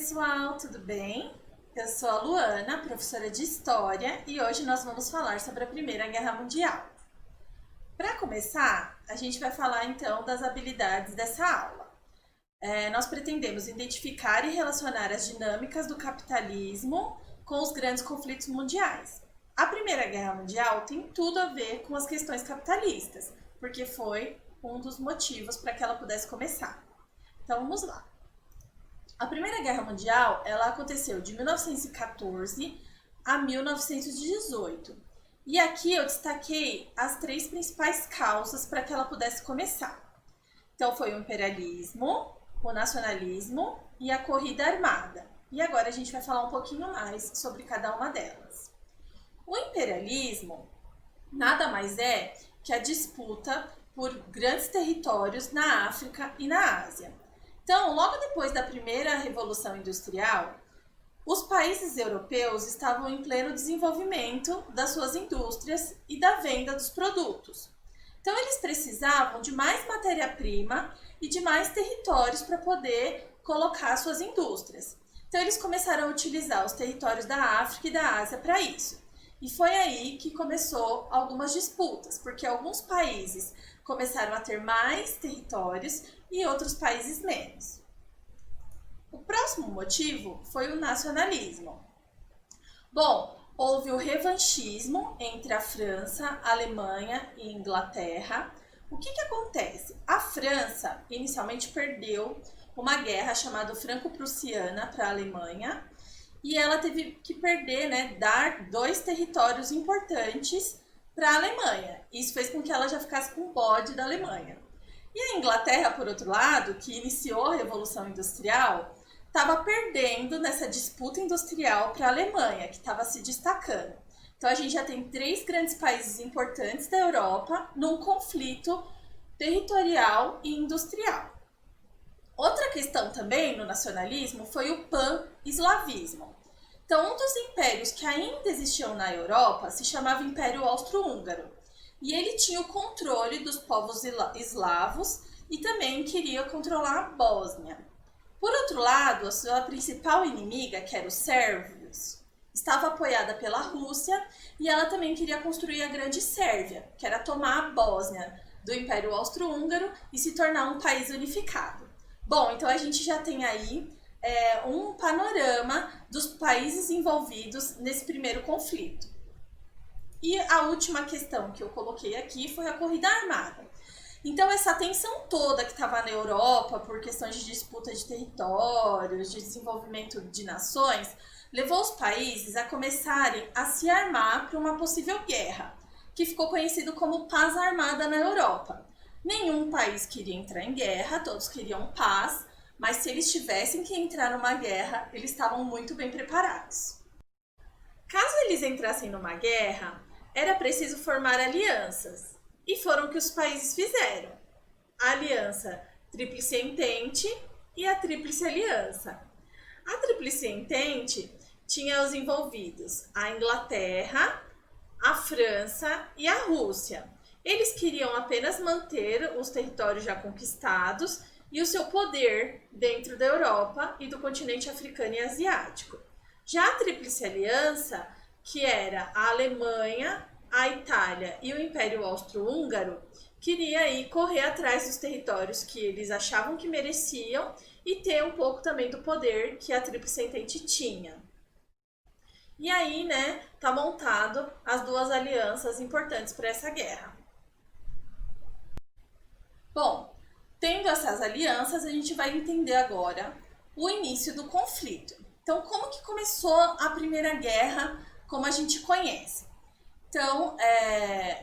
pessoal, tudo bem? Eu sou a Luana, professora de História, e hoje nós vamos falar sobre a Primeira Guerra Mundial. Para começar, a gente vai falar então das habilidades dessa aula. Nós pretendemos identificar e relacionar as dinâmicas do capitalismo com os grandes conflitos mundiais. A Primeira Guerra Mundial tem tudo a ver com as questões capitalistas, porque foi um dos motivos para que ela pudesse começar. Então vamos lá. A Primeira Guerra Mundial, ela aconteceu de 1914 a 1918. E aqui eu destaquei as três principais causas para que ela pudesse começar. Então foi o imperialismo, o nacionalismo e a corrida armada. E agora a gente vai falar um pouquinho mais sobre cada uma delas. O imperialismo nada mais é que a disputa por grandes territórios na África e na Ásia. Então, logo depois da primeira Revolução Industrial, os países europeus estavam em pleno desenvolvimento das suas indústrias e da venda dos produtos. Então, eles precisavam de mais matéria-prima e de mais territórios para poder colocar suas indústrias. Então, eles começaram a utilizar os territórios da África e da Ásia para isso. E foi aí que começou algumas disputas, porque alguns países começaram a ter mais territórios e outros países menos. O próximo motivo foi o nacionalismo. Bom, houve o revanchismo entre a França, a Alemanha e a Inglaterra. O que acontece? A França inicialmente perdeu uma guerra chamada Franco-Prussiana para a Alemanha e ela teve que perder, dar dois territórios importantes para a Alemanha. Isso fez com que ela já ficasse com o bode da Alemanha. E a Inglaterra, por outro lado, que iniciou a Revolução Industrial, estava perdendo nessa disputa industrial para a Alemanha, que estava se destacando. Então a gente já tem três grandes países importantes da Europa num conflito territorial e industrial. Outra questão também no nacionalismo foi o pan-eslavismo. Então, um dos impérios que ainda existiam na Europa se chamava Império Austro-Húngaro. E ele tinha o controle dos povos eslavos e também queria controlar a Bósnia. Por outro lado, a sua principal inimiga, que era os sérvios, estava apoiada pela Rússia e ela também queria construir a Grande Sérvia, que era tomar a Bósnia do Império Austro-Húngaro e se tornar um país unificado. Bom, então a gente já tem aí um panorama dos países envolvidos nesse primeiro conflito. E a última questão que eu coloquei aqui foi a corrida armada. Então essa tensão toda que estava na Europa por questões de disputa de territórios, de desenvolvimento de nações, levou os países a começarem a se armar para uma possível guerra, que ficou conhecido como paz armada na Europa. Nenhum país queria entrar em guerra, todos queriam paz, mas se eles tivessem que entrar numa guerra, eles estavam muito bem preparados. Caso eles entrassem numa guerra, era preciso formar alianças, e foram o que os países fizeram. A Aliança Tríplice Entente e a Tríplice Aliança. A Tríplice Entente tinha os envolvidos a Inglaterra, a França e a Rússia. Eles queriam apenas manter os territórios já conquistados e o seu poder dentro da Europa e do continente africano e asiático. Já a Tríplice Aliança, que era a Alemanha, a Itália e o Império Austro-Húngaro, queria aí correr atrás dos territórios que eles achavam que mereciam e ter um pouco também do poder que a Tríplice Entente tinha. E aí, tá montado as duas alianças importantes para essa guerra. Bom, tendo essas alianças, a gente vai entender agora o início do conflito. Então, como que começou a Primeira Guerra, como a gente conhece? Então,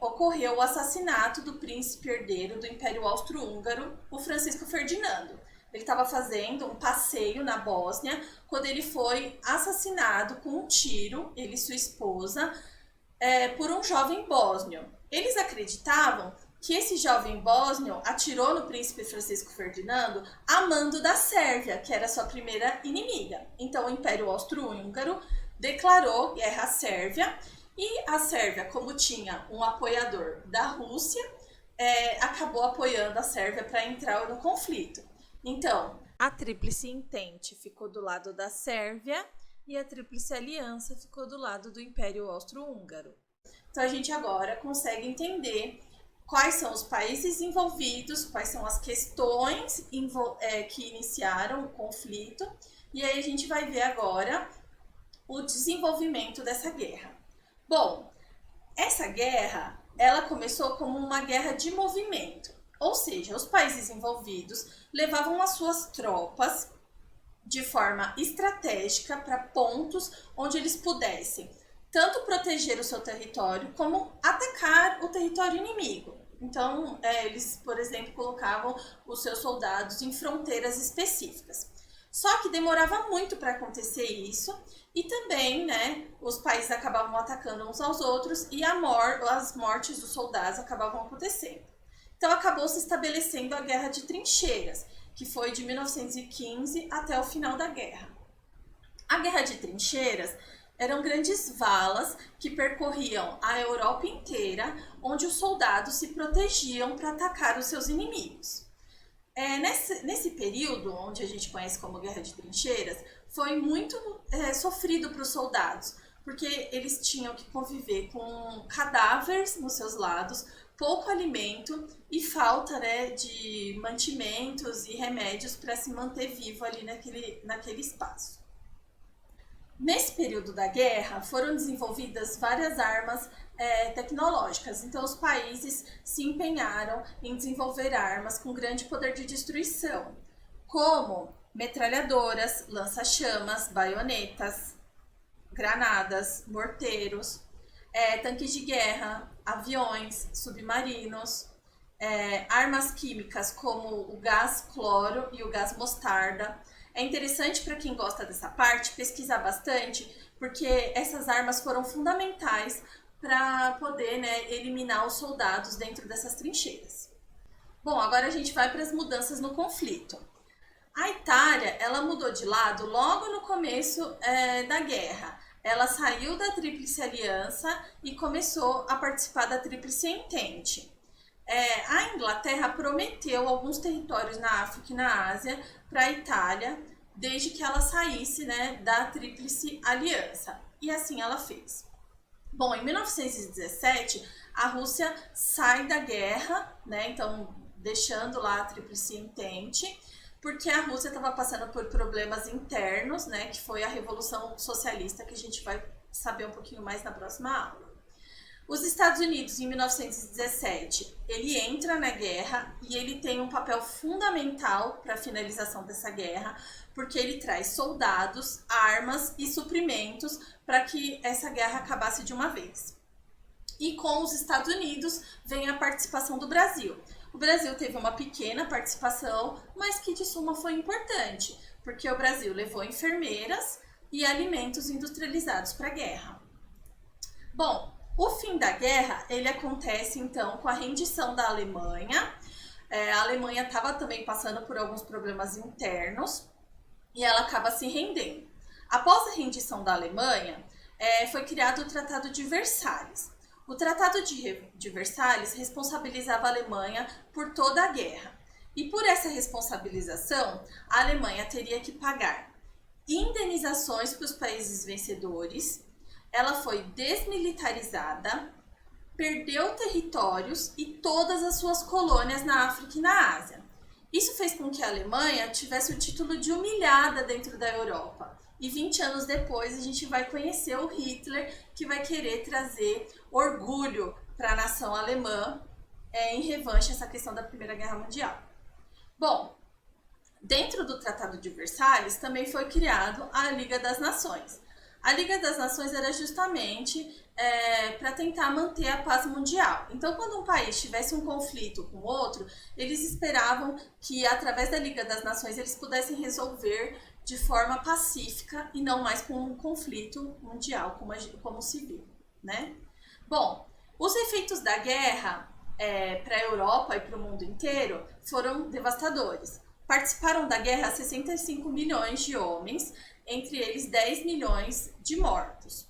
ocorreu o assassinato do príncipe herdeiro do Império Austro-Húngaro, o Francisco Ferdinando. Ele estava fazendo um passeio na Bósnia, quando ele foi assassinado com um tiro, ele e sua esposa, por um jovem bósnio. Eles acreditavam que esse jovem bósnio atirou no príncipe Francisco Ferdinando a mando da Sérvia, que era sua primeira inimiga. Então, o Império Austro-Húngaro declarou guerra à Sérvia, e a Sérvia, como tinha um apoiador da Rússia, acabou apoiando a Sérvia para entrar no conflito. Então, A Tríplice Entente ficou do lado da Sérvia e a Tríplice Aliança ficou do lado do Império Austro-Húngaro. Então a gente agora consegue entender quais são os países envolvidos, quais são as questões que iniciaram o conflito, e aí a gente vai ver agora o desenvolvimento dessa guerra. Bom, essa guerra, ela começou como uma guerra de movimento, ou seja, os países envolvidos levavam as suas tropas de forma estratégica para pontos onde eles pudessem tanto proteger o seu território como atacar o território inimigo. Então, eles, por exemplo, colocavam os seus soldados em fronteiras específicas. Só que demorava muito para acontecer isso e também, né, os países acabavam atacando uns aos outros e as mortes dos soldados acabavam acontecendo. Então acabou se estabelecendo a Guerra de Trincheiras, que foi de 1915 até o final da guerra. A Guerra de Trincheiras eram grandes valas que percorriam a Europa inteira, onde os soldados se protegiam para atacar os seus inimigos. Nesse período, onde a gente conhece como Guerra de Trincheiras, foi muito sofrido para os soldados, porque eles tinham que conviver com cadáveres nos seus lados, pouco alimento e falta, né, de mantimentos e remédios para se manter vivo ali naquele espaço. Nesse período da guerra, foram desenvolvidas várias armas tecnológicas. Então, os países se empenharam em desenvolver armas com grande poder de destruição, como metralhadoras, lança-chamas, baionetas, granadas, morteiros, tanques de guerra, aviões, submarinos, armas químicas como o gás cloro e o gás mostarda. É interessante para quem gosta dessa parte pesquisar bastante, porque essas armas foram fundamentais para poder, né, eliminar os soldados dentro dessas trincheiras. Bom, agora a gente vai para as mudanças no conflito. A Itália, ela mudou de lado logo no começo da guerra. Ela saiu da Tríplice Aliança e começou a participar da Tríplice Entente. A Inglaterra prometeu alguns territórios na África e na Ásia para a Itália, desde que ela saísse, né, da Tríplice Aliança. E assim ela fez. Bom, em 1917, a Rússia sai da guerra, né, então deixando lá a Tríplice Entente, porque a Rússia estava passando por problemas internos, né, que foi a Revolução Socialista, que a gente vai saber um pouquinho mais na próxima aula. Os Estados Unidos, em 1917, ele entra na guerra e ele tem um papel fundamental para a finalização dessa guerra, porque ele traz soldados, armas e suprimentos para que essa guerra acabasse de uma vez. E com os Estados Unidos vem a participação do Brasil. O Brasil teve uma pequena participação, mas que de suma foi importante, porque o Brasil levou enfermeiras e alimentos industrializados para a guerra. Bom, o fim da guerra, ele acontece então com a rendição da Alemanha. A Alemanha estava também passando por alguns problemas internos e ela acaba se rendendo. Após a rendição da Alemanha, foi criado o Tratado de Versalhes. O Tratado de Versalhes responsabilizava a Alemanha por toda a guerra. E por essa responsabilização, a Alemanha teria que pagar indenizações para os países vencedores. Ela foi desmilitarizada, perdeu territórios e todas as suas colônias na África e na Ásia. Isso fez com que a Alemanha tivesse o título de humilhada dentro da Europa. E 20 anos depois a gente vai conhecer o Hitler, que vai querer trazer orgulho para a nação alemã em revanche a essa questão da Primeira Guerra Mundial. Bom, dentro do Tratado de Versalhes também foi criado a Liga das Nações. A Liga das Nações era justamente para tentar manter a paz mundial. Então, quando um país tivesse um conflito com outro, eles esperavam que, através da Liga das Nações, eles pudessem resolver de forma pacífica e não mais com um conflito mundial, como se viu, né? Bom, os efeitos da guerra para a Europa e para o mundo inteiro foram devastadores. Participaram da guerra 65 milhões de homens, entre eles 10 milhões de mortos.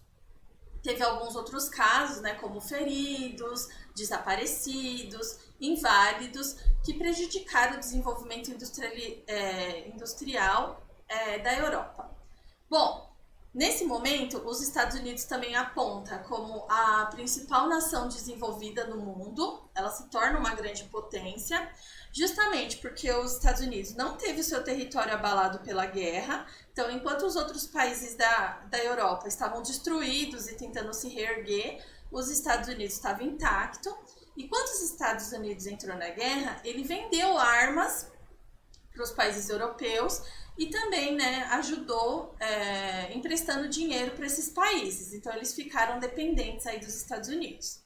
Teve alguns outros casos, né, como feridos, desaparecidos, inválidos, que prejudicaram o desenvolvimento industrial da Europa. Bom, nesse momento, os Estados Unidos também aponta como a principal nação desenvolvida no mundo, ela se torna uma grande potência, justamente porque os Estados Unidos não teve o seu território abalado pela guerra. Então, enquanto os outros países da Europa estavam destruídos e tentando se reerguer, os Estados Unidos estavam intacto. E quando os Estados Unidos entrou na guerra, ele vendeu armas para os países europeus e também, né, ajudou emprestando dinheiro para esses países. Então, eles ficaram dependentes aí dos Estados Unidos.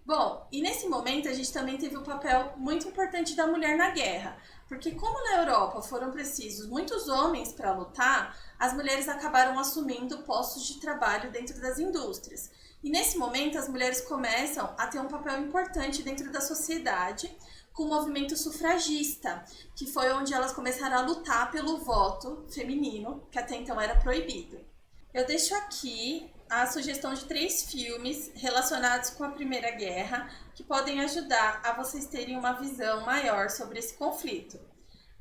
Bom, e nesse momento a gente também teve um papel muito importante da mulher na guerra, porque como na Europa foram precisos muitos homens para lutar, as mulheres acabaram assumindo postos de trabalho dentro das indústrias. E nesse momento as mulheres começam a ter um papel importante dentro da sociedade, com o movimento sufragista, que foi onde elas começaram a lutar pelo voto feminino, que até então era proibido. Eu deixo aqui a sugestão de 3 filmes relacionados com a Primeira Guerra que podem ajudar a vocês terem uma visão maior sobre esse conflito.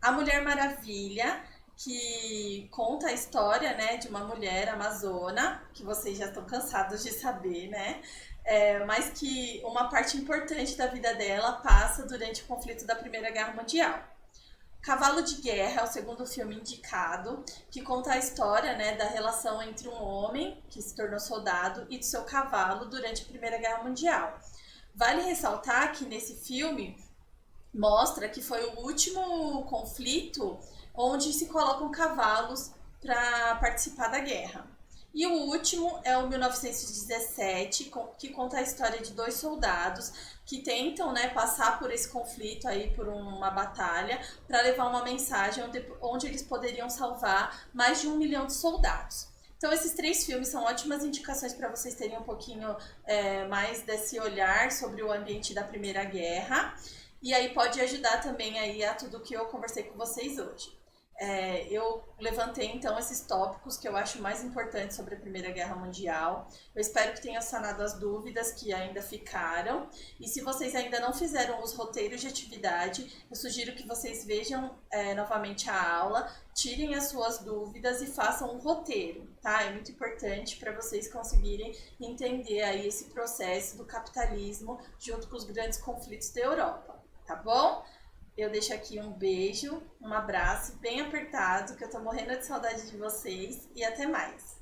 A Mulher Maravilha, que conta a história, né, de uma mulher amazona, que vocês já estão cansados de saber, né? Mas que uma parte importante da vida dela passa durante o conflito da Primeira Guerra Mundial. Cavalo de Guerra é o segundo filme indicado, que conta a história, né, da relação entre um homem que se tornou soldado e do seu cavalo durante a Primeira Guerra Mundial. Vale ressaltar que nesse filme mostra que foi o último conflito onde se colocam cavalos para participar da guerra. E o último é o 1917, que conta a história de 2 soldados que tentam, né, passar por esse conflito aí, por uma batalha, para levar uma mensagem onde eles poderiam salvar mais de 1 milhão de soldados. Então esses 3 filmes são ótimas indicações para vocês terem um pouquinho mais desse olhar sobre o ambiente da Primeira Guerra. E aí pode ajudar também aí a tudo que eu conversei com vocês hoje. Eu levantei então esses tópicos que eu acho mais importantes sobre a Primeira Guerra Mundial. Eu espero que tenha sanado as dúvidas que ainda ficaram. E se vocês ainda não fizeram os roteiros de atividade, eu sugiro que vocês vejam novamente a aula, tirem as suas dúvidas e façam um roteiro, tá? É muito importante para vocês conseguirem entender aí esse processo do capitalismo junto com os grandes conflitos da Europa, tá bom? Eu deixo aqui um beijo, um abraço bem apertado, que eu tô morrendo de saudade de vocês e até mais!